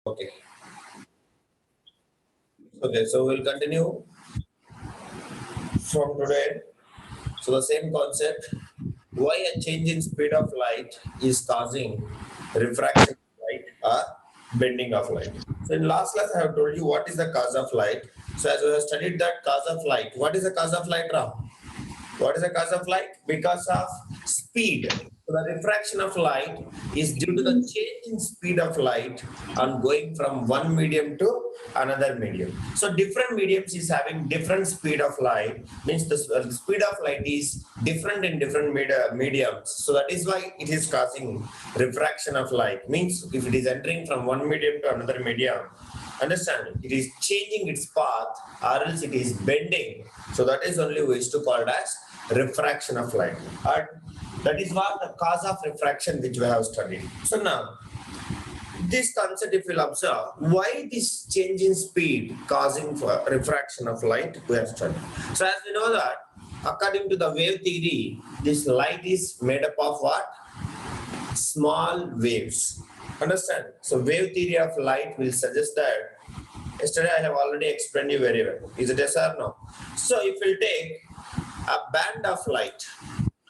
Okay. Okay, so we'll continue from today. So the same concept, why a change in speed of light is causing refraction of light or bending of light. So in last class, I have told you what is the cause of light. So as we have studied that cause of light, what is the cause of light, Ram? What is the cause of light? Because of speed. So the refraction of light is due to the change in speed of light on going from one medium to another medium. So different mediums is having different speed of light, means the speed of light is different in different mediums. So that is why it is causing refraction of light. Means if it is entering from one medium to another medium, understand it is changing its path or else it is bending. So that is only we used to call it as refraction of light. And that is what the cause of refraction which we have studied. So now this concept, if you'll observe, why this change in speed causing for refraction of light we have studied. So as we know that according to the wave theory, this light is made up of what? Small waves. Understand? So wave theory of light will suggest that. Yesterday I have already explained you very well. Is it yes or no? So if we'll take a band of light,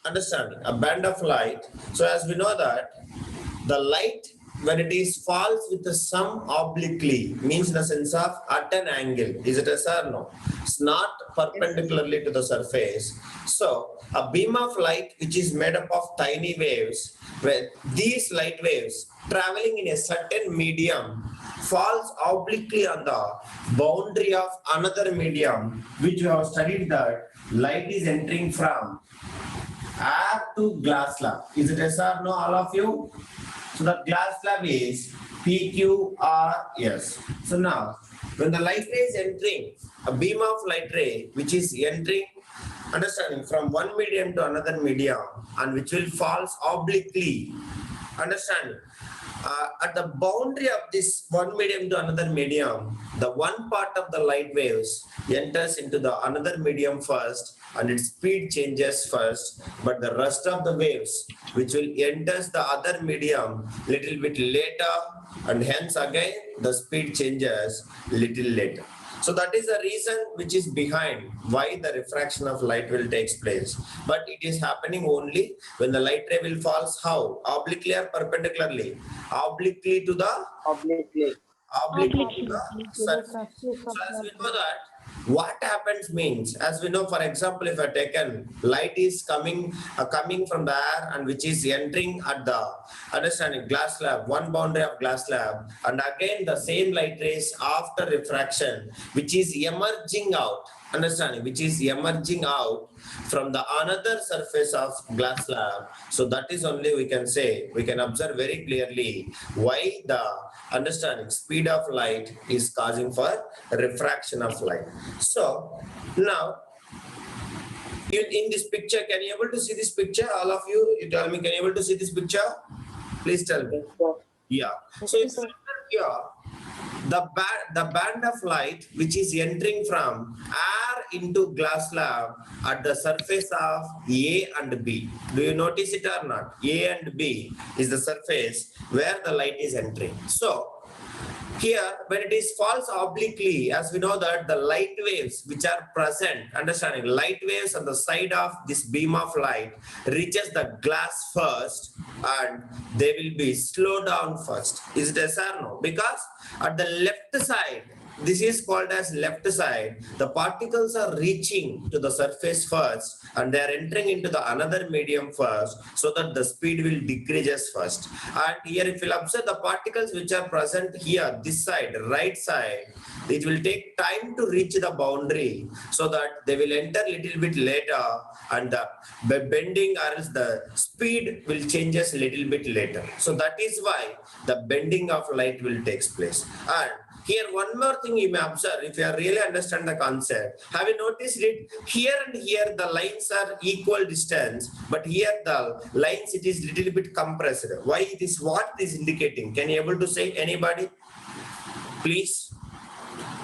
understanding a band of light. So as we know that the light when it is falls with some obliquely means in the sense of at an angle. Is it yes or no? It's not perpendicularly to the surface. So a beam of light which is made up of tiny waves, where these light waves traveling in a certain medium falls obliquely on the boundary of another medium, which we have studied that light is entering from air to glass slab. Is it yes or no, all of you? So the glass slab is PQRS. So now, when the light ray is entering, a beam of light ray which is entering, understanding, from one medium to another medium and which will falls obliquely, understanding, at the boundary of this one medium to another medium, the one part of the light waves enters into the another medium first and its speed changes first, but the rest of the waves which will enters the other medium little bit later, and hence again the speed changes little later. So that is the reason which is behind why the refraction of light will takes place. But it is happening only when the light ray will falls how? Obliquely or perpendicularly? Obliquely to the Obliquely. obliquely to the surface. So as we know that what happens means, as we know, for example, if I taken light is coming from the air and which is entering at the understanding glass slab, one boundary of glass slab, and again the same light rays after refraction which is emerging out, understanding, which is emerging out from the another surface of glass slab. So that is only we can say, we can observe very clearly why the understanding speed of light is causing for refraction of light. So now in this picture, can you able to see this picture? All of you tell me, can you able to see this picture? Please tell me. Yeah. So if you look here, the band of light which is entering from air into glass slab at the surface of A and B. Do you notice it or not? A and B is the surface where the light is entering. So here, when it is falls obliquely, as we know that the light waves which are present, understanding, light waves on the side of this beam of light reaches the glass first and they will be slowed down first. Is it yes or no? Because at the left side, this is called as left side, the particles are reaching to the surface first and they are entering into the another medium first, so that the speed will decreases first. And here if you observe the particles which are present here, this side, right side, it will take time to reach the boundary, so that they will enter little bit later and the bending or else the speed will changes little bit later. So that is why the bending of light will takes place. And here one more thing you may observe, if you really understand the concept, have you noticed it? Here and here the lines are equal distance, but here the lines it is little bit compressed. Why it is, what it is indicating? Can you able to say, anybody? Please.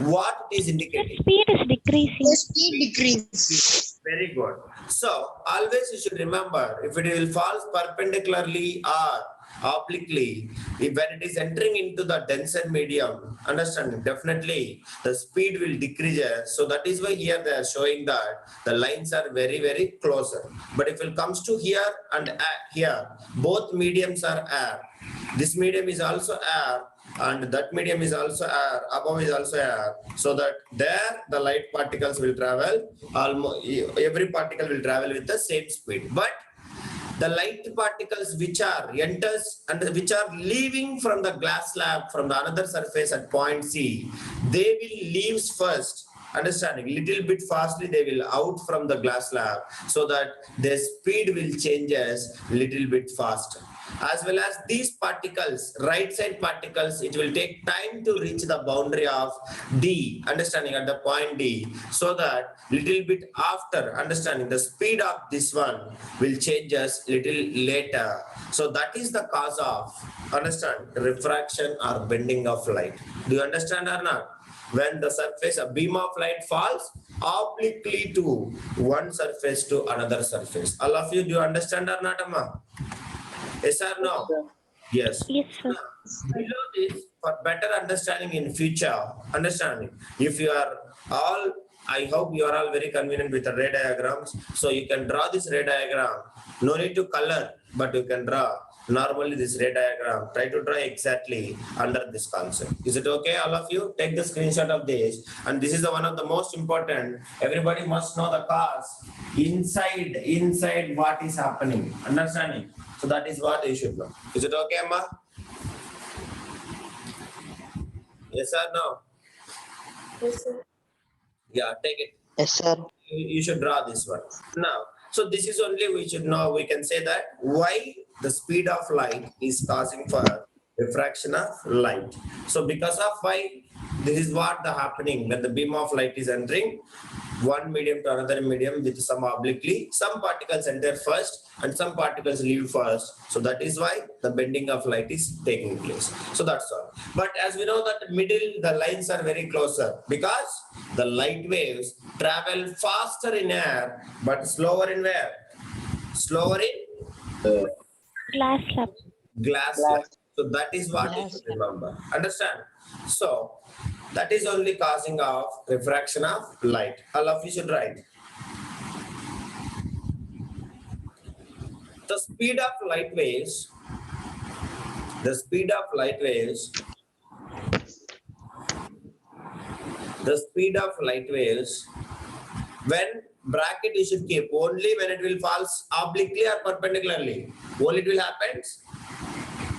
What it is indicating? Speed is decreasing. The speed decrease. Very good. So always you should remember, if it will fall perpendicularly or obliquely, when it is entering into the denser medium, understand, definitely the speed will decrease. So that is why here they are showing that the lines are very, very closer. But if it comes to here and here, both mediums are air. This medium is also air, and that medium is also air, above is also air, so that there the light particles will travel, almost every particle will travel with the same speed. But the light particles which are enters and which are leaving from the glass slab from the another surface at point C, they will leave first, understanding, little bit fastly they will out from the glass slab, so that their speed will changes little bit faster. As well as these particles, right side particles, it will take time to reach the boundary of D, understanding, at the point D, so that little bit after, understanding, the speed of this one will changes little later. So that is the cause of, understand, refraction or bending of light. Do you understand or not? When the surface, a beam of light falls obliquely to one surface to another surface. All of you, do you understand or not, Amma? Yes or no? Yes. Yes, sir. Below this, for better understanding in future, understanding, if you are all, I hope you are all very convenient with the ray diagrams, so you can draw this ray diagram. No need to color, but you can draw normally this ray diagram. Try to draw exactly under this concept. Is it okay, all of you? Take the screenshot of this, and this is the one of the most important. Everybody must know the cause inside what is happening. Understanding? So that is what you should know. Is it okay, Amma? Yes or no? Yes, sir. Yeah, take it. Yes, sir. You should draw this one. Now, so this is only we should know, we can say that why the speed of light is causing for refraction of light. So because of why, this is what the happening when the beam of light is entering one medium to another medium with some obliquely, some particles enter first and some particles leave first. So that is why the bending of light is taking place. So that's all. But as we know that middle, the lines are very closer because the light waves travel faster in air but slower in where? Slower in Glass slab. glass. So that is what you should remember. Understand? So that is only causing of refraction of light. All of you should write. The speed of light waves, the speed of light waves, the speed of light waves, when bracket you should keep only when it will fall obliquely or perpendicularly. Only it will happen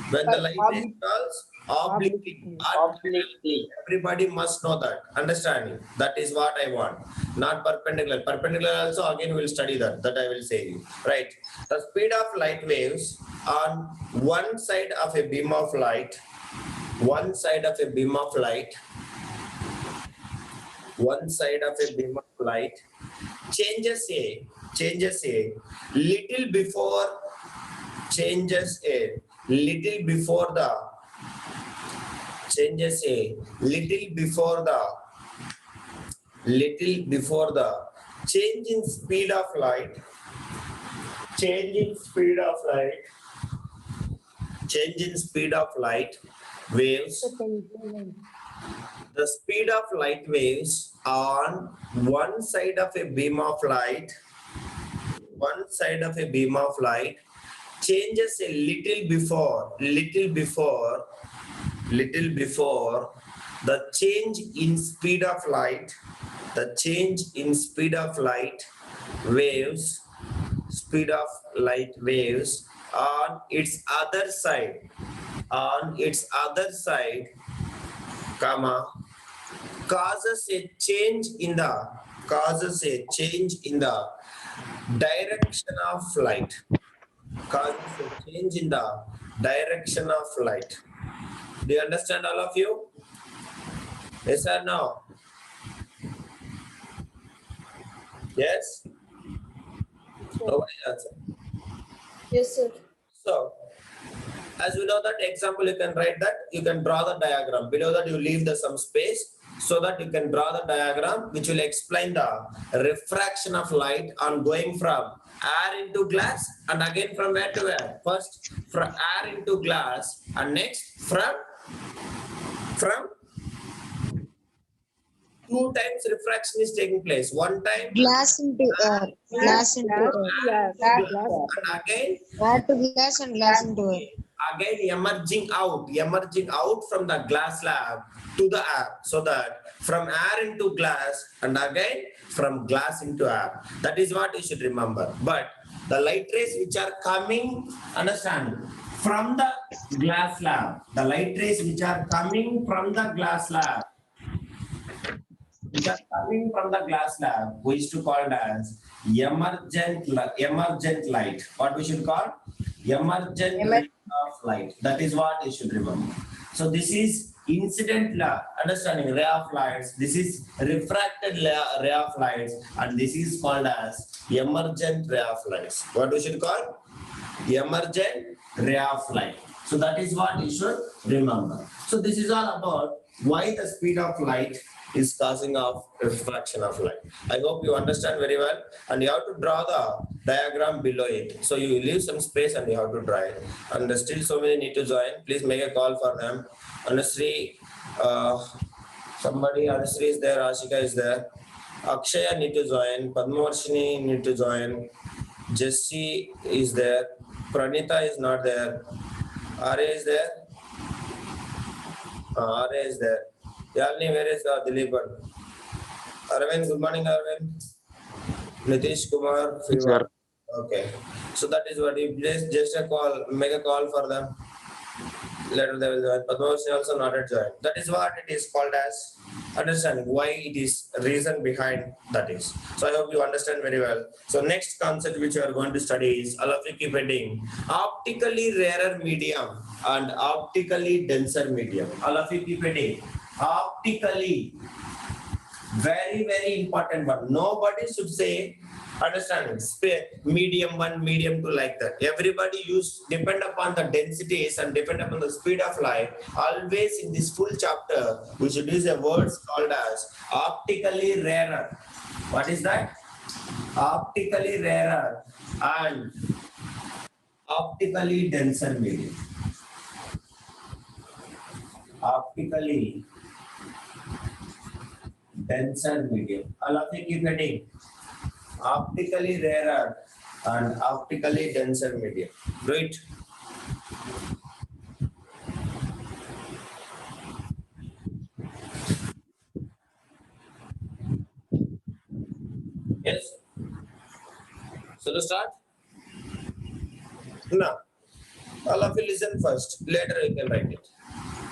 when the light wave falls obliquely. Obliquely. Everybody must know that. Understanding. That is what I want. Not perpendicular. Perpendicular also again we'll study that. That I will say you. Right. The speed of light waves on one side of a beam of light, one side of a beam of light, one side of a beam of light changes a little before, changes a little before the, changes a little before the, little before the change in speed of light, change in speed of light, change in speed of light waves. The speed of light waves on one side of a beam of light, one side of a beam of light changes a little before the change in speed of light, the change in speed of light waves, speed of light waves on its other side, comma, causes a change in the direction of light, causes a change in the direction of light. Do you understand, all of you? Yes or no? Yes? Nobody answer. Yes, sir. So, as we know that example, you can write that, you can draw the diagram. Below that, you leave the some space. so that you can draw the diagram which will explain the refraction of light on going from air into glass and again from where to where? First from air into glass and next from two times refraction is taking place. One time Glass into air. Glass into air. and again Air to glass and glass into air. emerging out from the glass slab to the air, so that from air into glass and again from glass into air. That is what you should remember. But the light rays which are coming, understand, from the glass slab, the light rays which are coming from the glass slab, which are coming from the glass slab, we used to call it as emergent light. What we should call? Emergent ray of light. That is what you should remember. So this is incident understanding ray of lights. This is refracted ray of lights, and this is called as emergent ray of lights. What we should call? Emergent ray of light. So that is what you should remember. So this is all about why the speed of light is causing of refraction of light. I hope you understand very well, and you have to draw the diagram below it. So you leave some space and you have to draw it. And still so many need to join. Please make a call for them. Anusri, somebody, Anusri is there, Ashika is there. Akshaya need to join. Padmavarshini need to join. Jessie is there. Pranita is not there. Arya is there. Arya is there. Yalini, where is Dileepan? Arvind, good morning, Arvind. Nitish Kumar, fever. Okay. So that is what you just a call, make a call for them. Later they will join. Padmavarshini also not yet joined. That is what it is called as understanding why it is reason behind that is. So I hope you understand very well. So next concept which we are going to study is, all of you keep heading, optically rarer medium and optically denser medium. All of you keep heading. Optically, very important, but nobody should say, understand, medium 1, medium 2 like that. Everybody depend upon the densities and depend upon the speed of light. Always in this full chapter, we should use a word called as optically rarer. What is that? Optically rarer and optically denser medium. Optically denser medium. All of you keep heading. Optically rarer and optically denser medium. Do it. Yes. So to start? No. All of you listen first. Later you can write it.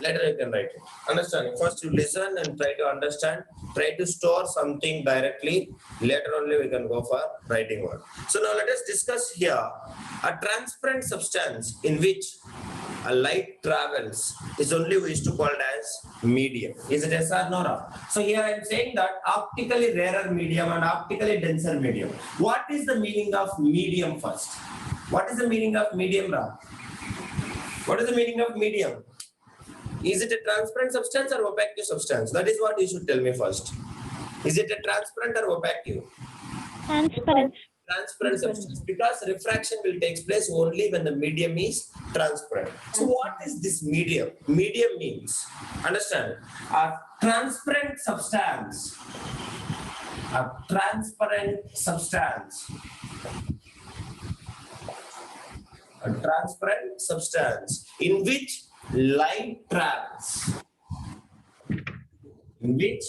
Later you can write it. Understanding. First you listen and try to understand. Try to store something directly. Later only we can go for writing one. So now let us discuss here a transparent substance in which a light travels is only we used to call it as medium. Is it yes or no? So here I am saying that optically rarer medium and optically denser medium. What is the meaning of medium first? What is the meaning of medium, Ra? What is the meaning of medium? Is it a transparent substance or opaque substance? That is what you should tell me first. Is it a transparent or opaque? Transparent. Transparent substance, because refraction will take place only when the medium is transparent. So what is this medium? Medium means, understand, a transparent substance. A transparent substance. A transparent substance in which light travels. In which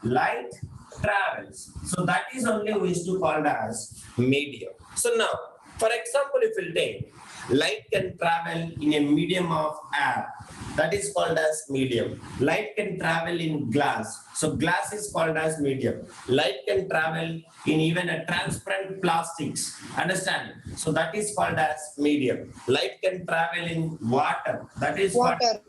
light travels. So that is only we used to call it as medium. So now, for example, if we'll take light can travel in a medium of air, that is called as medium. Light can travel in glass, so glass is called as medium. Light can travel in even a transparent plastics, understand? So that is called as medium. Light can travel in water, that is Water.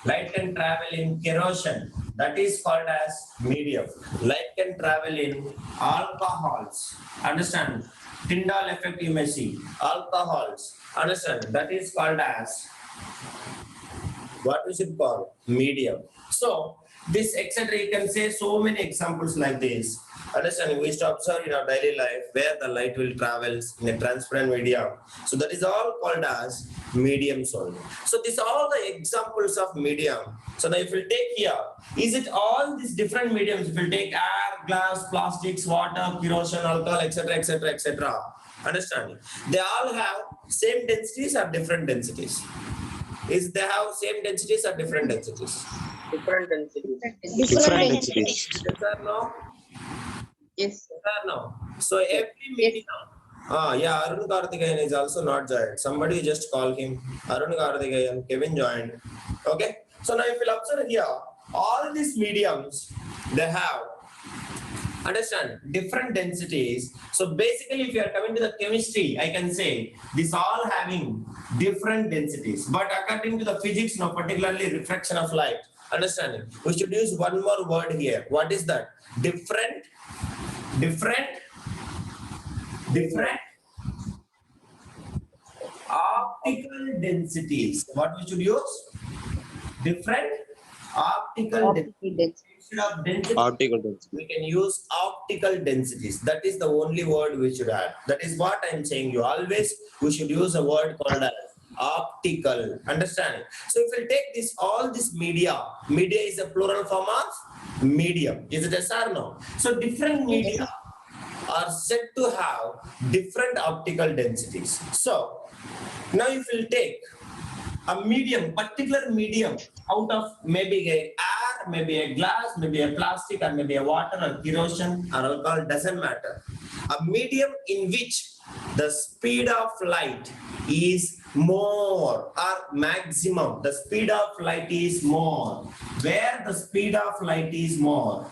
Light can travel in kerosene, that is called as medium. Light can travel in alcohols, understand? Tyndall effect you may see, alcohols, understand? That is called as what we should call medium. So this etc. You can say so many examples like this. Understanding, we used to observe in our daily life where the light will travel in a transparent medium. So that is all called as mediums only. So these are all the examples of medium. So now if you take here, is it all these different mediums? If you take air, glass, plastics, water, kerosene, alcohol, etc., etc., etc. Understanding? They all have same densities or different densities? Is they have same densities or different densities? Different densities. Different densities. Yes or no? Yes. Yes or no? So every medium. Yeah, Arun Karthikeyan is also not joined. Somebody just call him. Arun Karthikeyan, Kevin joined. Okay. So now if you observe here, all these mediums, they have, understand, different densities. So basically, if you are coming to the chemistry, I can say these all having different densities. But according to the physics, no, particularly refraction of light, understanding, we should use one more word here. What is that? Different optical densities. What we should use? Different optical densities. Instead of density, Optical density. we can use optical densities. That is the only word we should add. That is what I'm saying. You always, we should use a word called as optical. Understand? So if we take this, all this media is a plural form of medium. Is it yes or no? So different media are said to have different optical densities. So now if we'll take a medium, particular medium out of maybe a air, maybe a glass, maybe a plastic, or maybe a water or kerosene or alcohol, doesn't matter. A medium in which the speed of light is more or maximum. The speed of light is more. Where the speed of light is more,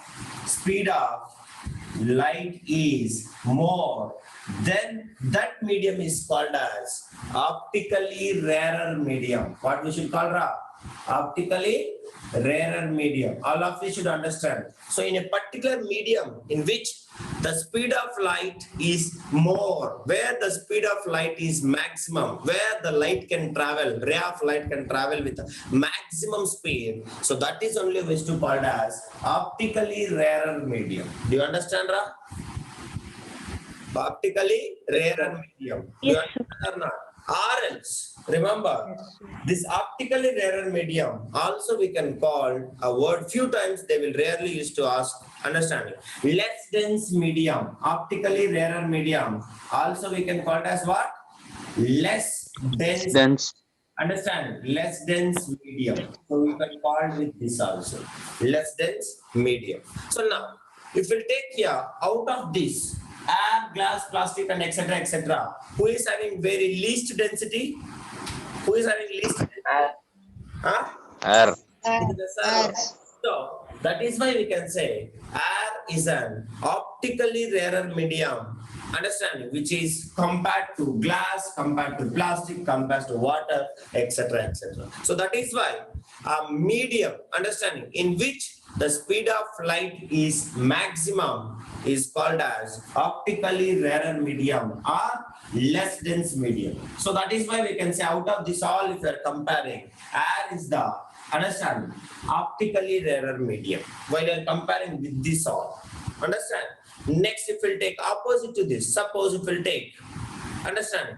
speed of light is more, then that medium is called as optically rarer medium. What we should call optically rarer medium. All of you should understand. So in a particular medium in which the speed of light is more, where the speed of light is maximum, where the light can travel, ray of light can travel with maximum speed. So that is only which to called as optically rarer medium. Do you understand, Ra? Optically rarer medium. Do you Yes, sir. understand or not? Or else, remember, this optically rarer medium also we can call a word, few times they will rarely used to ask, understanding, less dense medium, optically rarer medium, also we can call it as what? Less dense, Dense. understand, less dense medium. So we can call it with this also, less dense medium. So now, if we take here, out of this, air, glass, plastic, and etc., who is having very least density? Who is having least density? Huh? Air. Air. So that is why we can say air is an optically rarer medium, understanding, which is compared to glass, compared to plastic, compared to water, etc., etc. So that is why a medium, understanding, in which the speed of light is maximum is called as optically rarer medium or less dense medium. So that is why we can say out of this all, if you are comparing, air is the, understand, optically rarer medium while you are comparing with this all. Understand? Next, if we'll take opposite to this, suppose if we'll take, understand,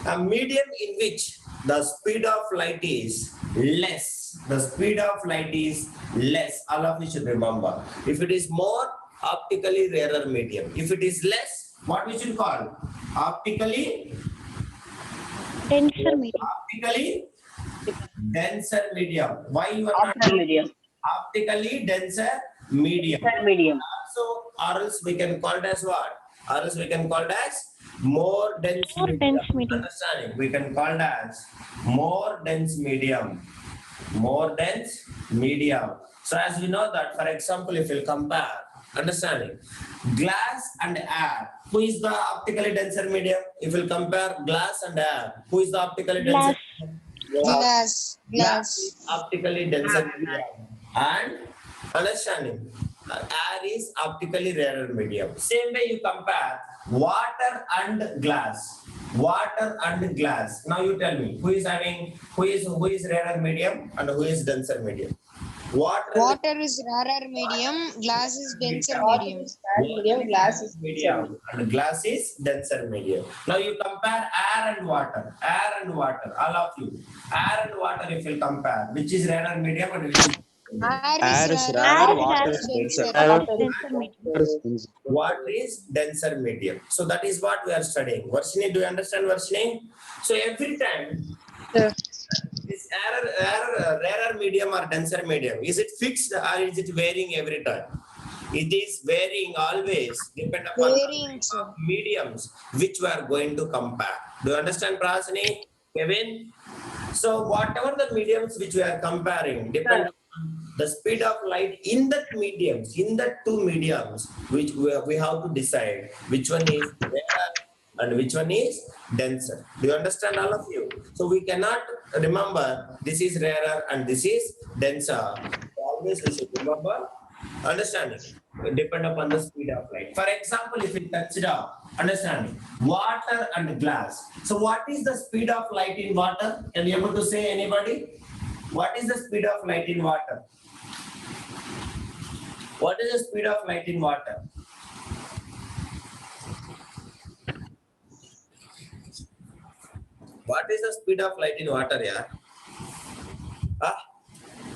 a medium in which the speed of light is less, the speed of light is less, all of you should remember. If it is more, optically rarer medium. If it is less, what we should call? Optically Denser medium. optically denser medium. Why you are not Optical medium. optically denser medium? Medium. So, or else we can call it as what? Or else we can call it as more dense More medium. dense medium. Understanding? We can call it as more dense medium. More dense medium. So as we know that, for example, if we'll compare, understanding, glass and air, who is the optically denser medium? If we'll compare glass and air, who is the optically denser? Glass. Glass is optically denser medium. And understanding, air is optically rarer medium. Same way you compare water and glass. Water and glass. Now you tell me, who is rarer medium and who is denser medium? Water is rarer medium, glass is denser Water medium. is rare medium, glass is medium, and glass is denser medium. Now you compare air and water. Air and water, all of you. Air and water, if you compare, which is rarer medium and which is Air is rarer, Air is water rarer, is denser. Water denser medium. is water is denser medium. So that is what we are studying. Varshini, do you understand Varshini? So every time this rarer medium or denser medium, is it fixed or is it varying every time? It is varying always, depend upon the Varying, type sir. of mediums which we are going to compare. Do you understand, Prasini? Kevin? So whatever the mediums which we are comparing, depend upon the speed of light in that mediums, in that two mediums, which we have to decide which one is rarer and which one is denser. Do you understand, all of you? So we cannot remember this is rarer and this is denser. Always we should remember understanding depend upon the speed of light. For example, if we consider understanding water and glass. So what is the speed of light in water? Can you able to say anybody? What is the speed of light in water? What is the speed of light in water? What is the speed of light in water, yeah? Ah,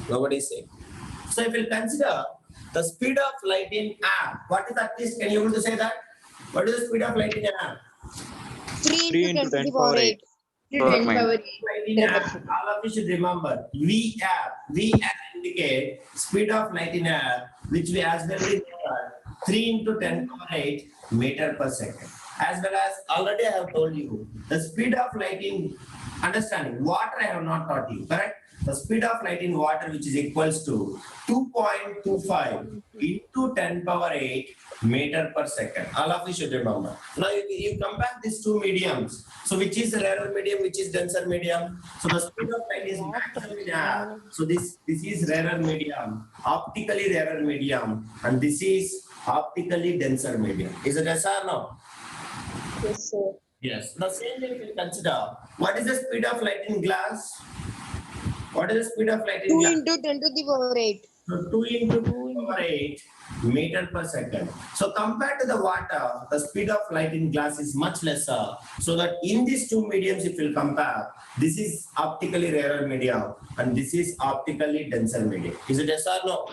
nobody is saying. So if you consider the speed of light in air, what is that? Can you able to say that? What is the speed of light in air? 3 into 10 to the power 8. Light in air, all of you should remember VR indicate speed of light in air, which we as well as 3 into 10 power 8 meter per second. As well as already I have told you the speed of light in understanding water I have not taught you, correct? The speed of light in water, which is equals to 2.25 into 10 power 8 meter per second. All of you should remember. Now you compare these two mediums. So which is rarer medium, which is denser medium? So the speed of light is maximum in air. So this is rarer medium, optically rarer medium, and this is optically denser medium. Is it yes or no? Yes, sir. Yes. The same way we consider what is the speed of light in glass? What is the speed of light in 2 glass? into 10 to the power 8. So 2 into 10 power 8 meter per second. So compared to the water, the speed of light in glass is much lesser. So that in these two mediums, if you compare, this is optically rarer medium and this is optically denser medium. Is it yes or no?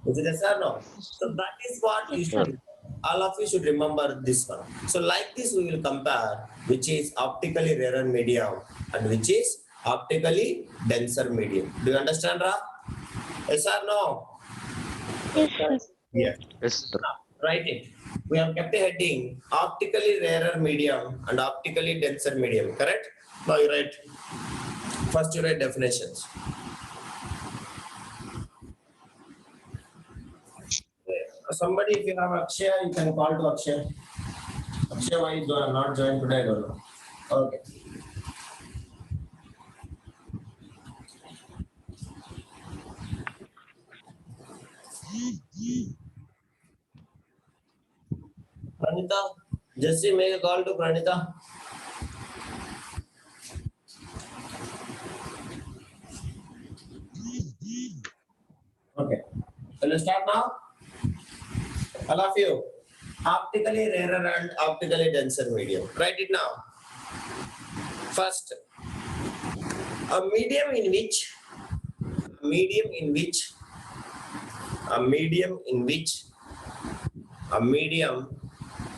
Is it yes or no? So that is what you should, all of you should remember this one. So like this, we will compare which is optically rarer medium and which is optically denser medium. Do you understand, Ra? Yes or no? Yes, sir. Yes. Yes, sir. Write it. We have kept a heading optically rarer medium and optically denser medium, correct? Now you write, first you write definitions. Somebody, if you have Akshay, you can call to Akshay. Akshay, why you not join today? I don't know. Okay. Pranita, Jesse, make a call to Pranita. Okay. Will you start now? All of you. Optically rarer and optically denser medium. Write it now. First, a medium in which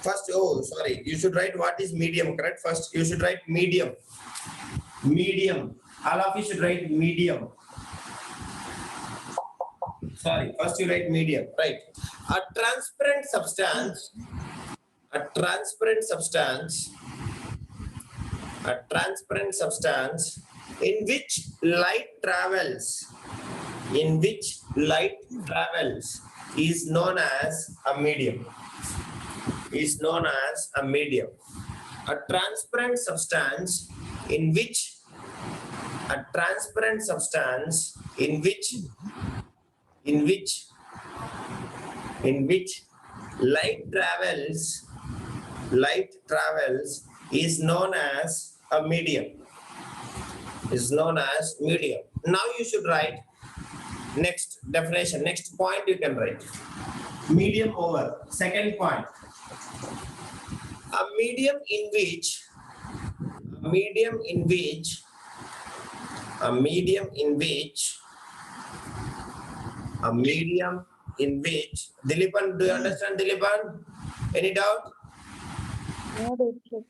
first, oh sorry, you should write what is medium, correct? First you should write medium. All of you should write medium. Sorry, first you write medium, right? A transparent substance in which light travels is known as a medium. A transparent substance in which light travels is known as a medium. Now you should write Next definition, next point you can write. Medium over. Second point. A medium in which, a medium in which, a medium in which, a medium in which. Dilipan, do you understand Dilipan? Any doubt? No, teacher.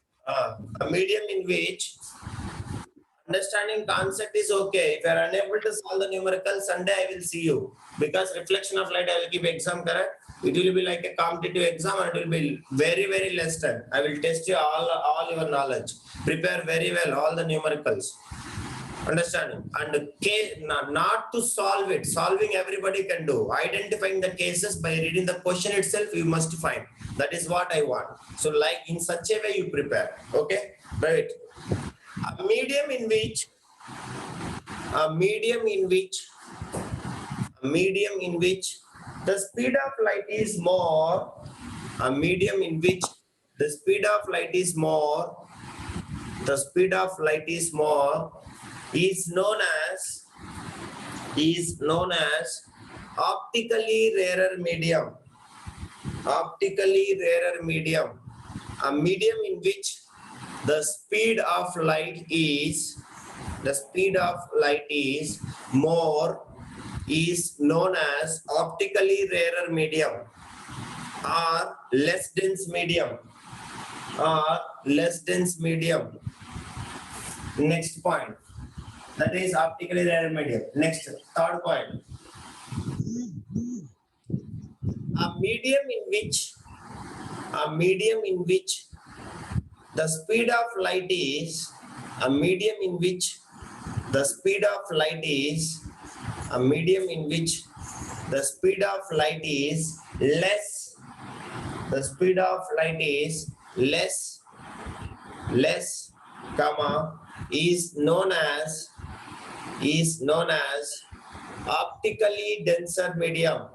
A medium in which understanding concept is okay. If you are unable to solve the numerical, Sunday I will see you. Because reflection of light, I will give exam correct. It will be like a competitive exam and it will be very, very less time. I will test you all your knowledge. Prepare very well all the numericals. Understanding? And not to solve it. Solving everybody can do. Identifying the cases by reading the question itself, you must find. That is what I want. So like in such a way you prepare. Okay? Right. A medium in which, a medium in which, a medium in which the speed of light is more, a medium in which the speed of light is more, the speed of light is more, is known as optically rarer medium. Optically rarer medium. A medium in which the speed of light is more is known as optically rarer medium or less dense medium or less dense medium. Next point, that is optically rarer medium. Next, third point, a medium in which the speed of light is, a medium in which the speed of light is, a medium in which the speed of light is less, the speed of light is less, comma, is known as optically denser medium,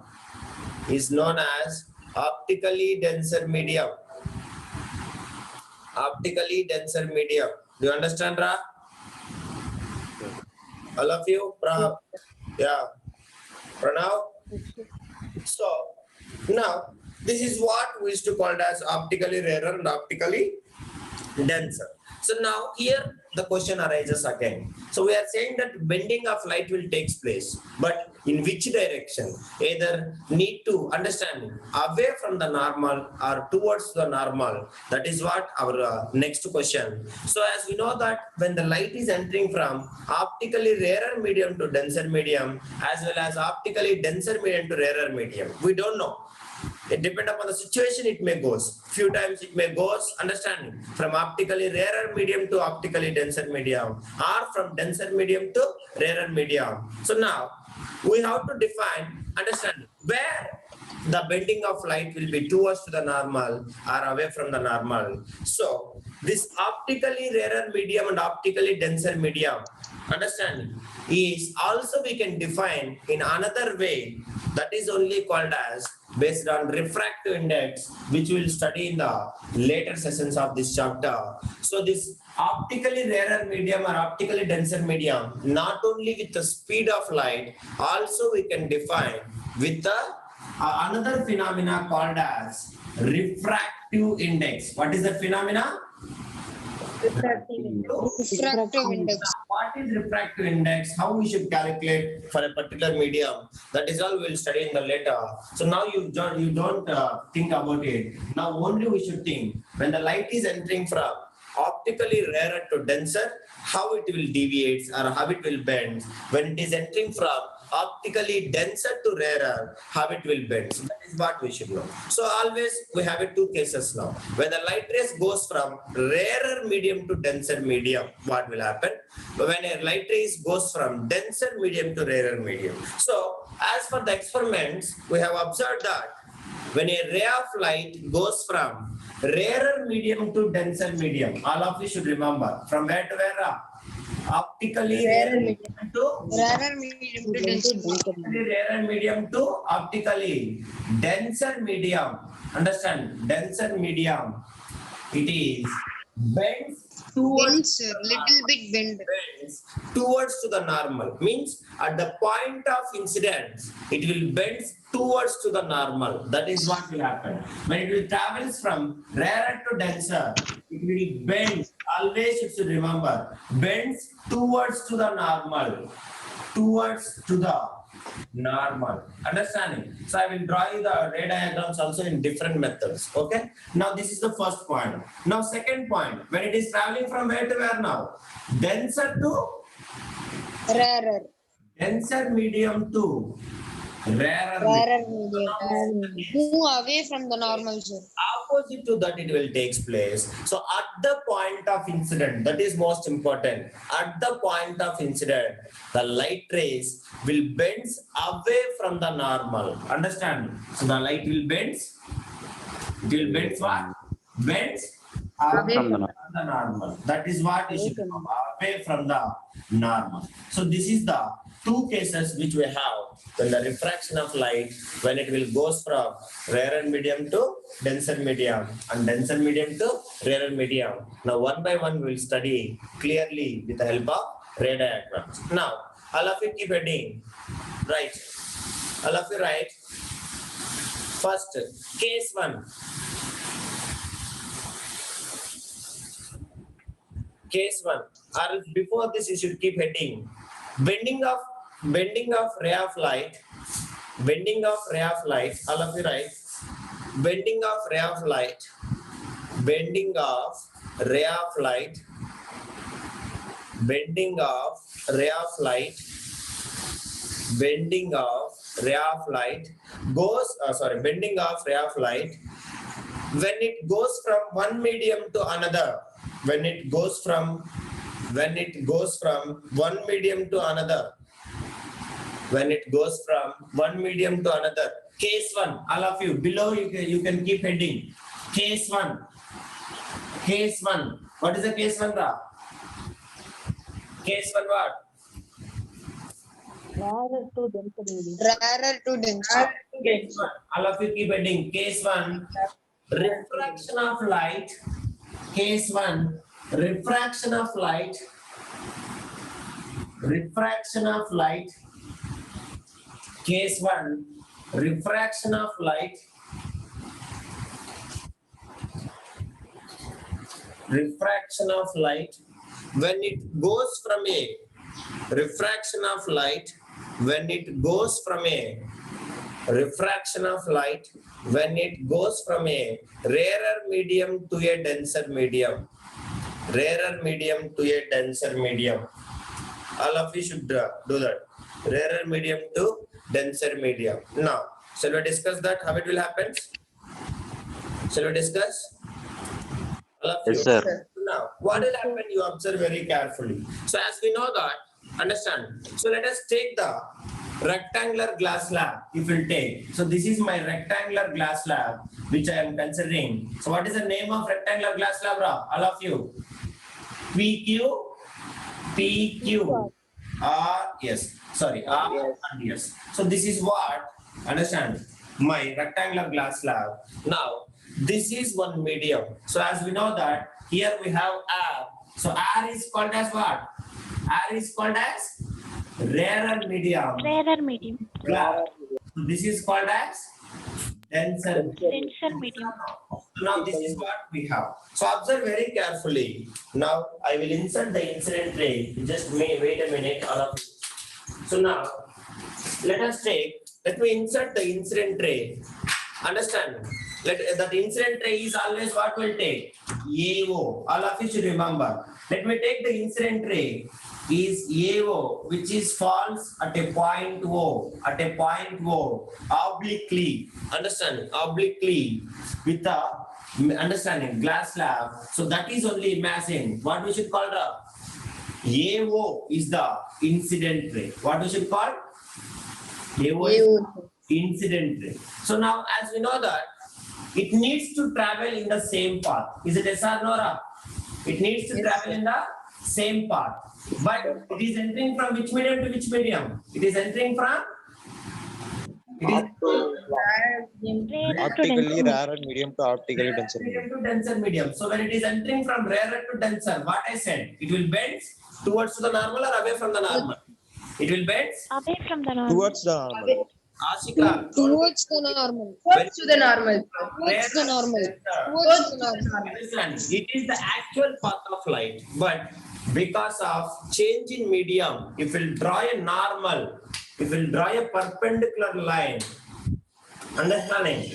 is known as optically denser medium. Optically denser medium. Do you understand, Ra? All of you? Yeah. Pranav? So, now, this is what we used to call it as optically rarer and optically denser. So now here the question arises again. So we are saying that bending of light will take place, but in which direction? Either need to understand away from the normal or towards the normal. That is what our next question. So as we know that when the light is entering from optically rarer medium to denser medium, as well as optically denser medium to rarer medium, we don't know. It depends upon the situation, it may goes. Few times it may goes, understanding, from optically rarer medium to optically denser medium, or from denser medium to rarer medium. So now, we have to define, understand, where the bending of light will be towards to the normal or away from the normal. So, this optically rarer medium and optically denser medium, understanding, is also we can define in another way, that is only called as based on refractive index, which we will study in the later sessions of this chapter. So this optically rarer medium or optically denser medium, not only with the speed of light, also we can define with the another phenomena called as refractive index. What is the phenomena? Refractive index. Refractive index. What is refractive index? How we should calculate for a particular medium? That is all we'll study in the later. So now you don't think about it. Now only we should think when the light is entering from optically rarer to denser, how it will deviate or how it will bend. When it is entering from optically denser to rarer, how it will bend. So that is what we should know. So always we have two cases now. When the light rays goes from rarer medium to denser medium, what will happen? When a light rays goes from denser medium to rarer medium. So as for the experiments, we have observed that when a ray of light goes from rarer medium to denser medium, all of you should remember, from where to where? Optically rarer medium to Rarer medium to denser medium. rarer medium to optically denser medium. Understand? Denser medium. It is bends towards Bend, sir. Little bit bend. bends towards to the normal. Means at the point of incidence, it will bend towards to the normal. That is what will happen. When it will travels from rarer to denser, it will bend. Always you should remember, bends towards to the normal. Towards to the normal. Understanding? So I will draw you the ray diagrams also in different methods. Okay. Now this is the first point. Now second point. When it is traveling from where to where now? Denser to Rarer. denser medium to rarer. Rarer medium. Move away from the normal, sir. Opposite to that it will takes place. So at the point of incident, that is most important. At the point of incident, the light rays will bend away from the normal. Understand? So the light will bend. It will bend what? Bends away from the normal. That is what is away from the normal. So this is the two cases which we have when the refraction of light, when it will goes from rarer medium to denser medium and denser medium to rarer medium. Now one by one we will study clearly with the help of ray diagrams. Now all of you keep heading. Right. All of you write. First, case 1. Case 1. Or before this, you should keep heading. Bending of ray of light. Bending of ray of light. All of you write. Bending of ray of light. Bending of ray of light. Bending of ray of light. Bending of ray of light goes. Bending of ray of light when it goes from one medium to another. When it goes from one medium to another. When it goes from one medium to another. Case 1, all of you below you can keep heading. Case 1. Case 1. What is the case 1, Ra? Case 1 what? Rarer to denser medium. Rarer to denser. Case 1. All of you keep heading. Case 1. Refraction of light. Case 1. Refraction of light. Refraction of light. Case 1. Refraction of light. Refraction of light. When it goes from a refraction of light. When it goes from a refraction of light. When it goes from a rarer medium to a denser medium. Rarer medium to a denser medium. All of you should do that. Rarer medium to denser medium. Now, shall we discuss that? How it will happen? Shall we discuss? All of Yes, you. sir. Now, what will happen? You observe very carefully. So, as we know that, understand. So, let us take the rectangular glass slab. If we take. So, this is my rectangular glass slab, which I am considering. So, what is the name of rectangular glass slab, Ra? All of you. PQ. PQ. R, yes. Sorry, R and yes. So, this is what, understand, my rectangular glass slab. Now, this is one medium. So, as we know that, here we have R. So, R is called as what? R is called as rarer medium. Rarer medium. Glass. So, this is called as denser. Denser medium. Now, this is what we have. So, observe very carefully. Now, I will insert the incident ray. Just wait a minute, all of you. So, now, let me insert the incident ray. Understand? That incident ray is always what will take? AO. All of you should remember. Let me take the incident ray is AO, which is falls at a point O. At a point O. Obliquely. Understand? Obliquely. With the understanding glass slab. So that is only imagine. What we should call the AO is the incident ray. What we should call? AO is incident ray. So now, as we know that, it needs to travel in the same path. Is it yes or no, Ra? It needs to travel in the same path. But it is entering from which medium to which medium? It is entering from? It is Rarer to Optically denser. rare and medium to optically denser medium. Medium to denser medium. So when it is entering from rarer to denser, what I said, it will bend towards to the normal or away from the normal? It will bend. Away from the normal. Towards the normal. Ashika. Towards the normal. Towards to the normal. Towards the normal. Rarer. Towards the normal. Understand? It is the actual path of light, but because of change in medium, if we'll draw a normal, if we'll draw a perpendicular line, understanding?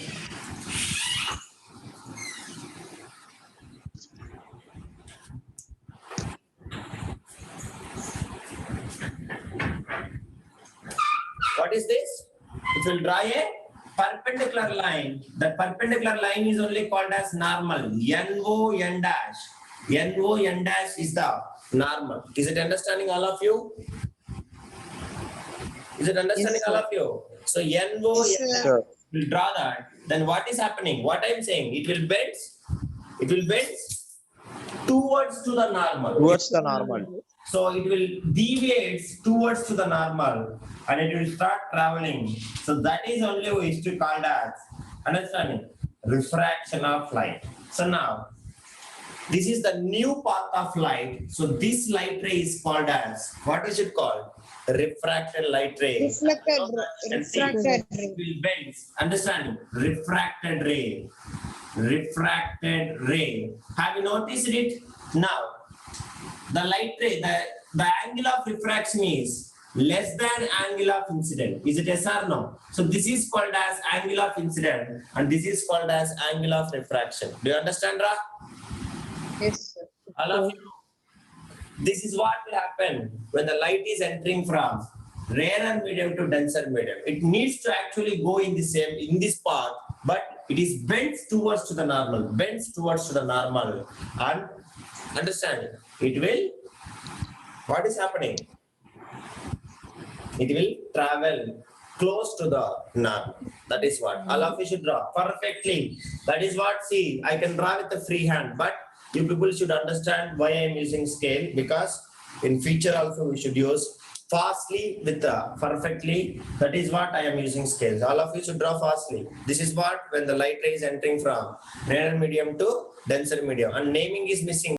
What is this? If we'll draw a perpendicular line, that perpendicular line is only called as normal. NO N dash. NO N dash is the normal. Is it understanding all of you? Is it understanding Yes, all sir. of you? So NO Yes, N dash, sir. Sure. will draw that. Then what is happening? What I'm saying, it will bend. It will bend towards to the normal. Towards the normal. So it will deviate towards to the normal and it will start traveling. So that is only we used to call as, understanding, refraction of light. So now, this is the new path of light. So this light ray is called as, what we should call? Refracted light ray. Reflected And see, refracted it ray. will bend. Understanding? Refracted ray. Refracted ray. Have you noticed it? Now, the light ray, the angle of refraction is less than angle of incident. Is it yes or no? So this is called as angle of incident and this is called as angle of refraction. Do you understand, Ra? Yes, sir. All of you. This is what will happen when the light is entering from rarer medium to denser medium. It needs to actually go in the same, in this path, but it is bent towards to the normal, bends towards to the normal. And understand, it will, what is happening? It will travel close to the normal. That is what. All of you should draw perfectly. That is what, see, I can draw with the free hand, but you people should understand why I am using scale, because in future also we should use fastly with the perfectly. That is what I am using scales. All of you should draw fastly. This is what when the light ray is entering from rarer medium to denser medium, and naming is missing.